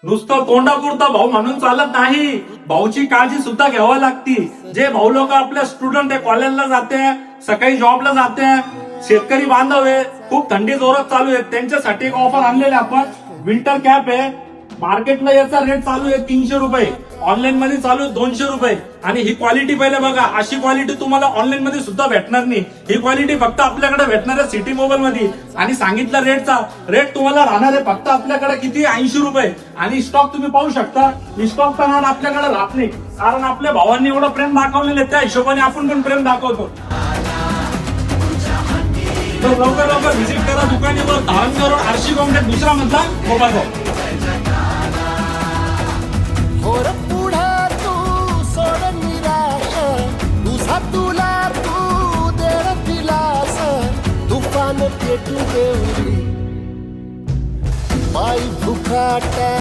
नुसतं तोंडापुरता भाऊ म्हणून चालत नाही, भाऊची काळजी सुद्धा घ्यावी लागती. जे भाऊ लोक आपल्या स्टुडंट आहे, कॉलेजला जाते, सकाळी जॉबला जाते, शेतकरी बांधव आहे, खूप थंडी जोरात चालू आहे, त्यांच्यासाठी एक ऑफर आणलेली आपण. विंटर कॅप आहे, मार्केटला याचा रेट चालू आहे 300 रुपये, ऑनलाईन मध्ये चालू आहे 200 रुपये. आणि ही क्वालिटी पहिले बघा, अशी क्वालिटी तुम्हाला ऑनलाईन मध्ये सुद्धा भेटणार नाही. ही क्वालिटी फक्त आपल्याकडे भेटणार आहे सिटी मोबाईल मध्ये. आणि सांगितलं रेटचा रेट तुम्हाला राहणार आहे फक्त आपल्याकडे किती 80 रुपये. आणि स्टॉक तुम्ही पाहू शकता, स्टॉक तर आपल्याकडे राहत नाही, कारण आपल्या भावांनी एवढं प्रेम दाखवलेलं आहे, त्या हिशोबाने आपण पण प्रेम दाखवतो. तर लवकर लवकर व्हिजिट करा दुकानावर, धारणकर रोड, आरशी कॉम्प्लेक्स, दुसरा मधला मोबाईल. और पुढे तू सोड निराश, तुझा तुला तू दे दिलास, तुफान पेटू देऊरी पाय फुकाटा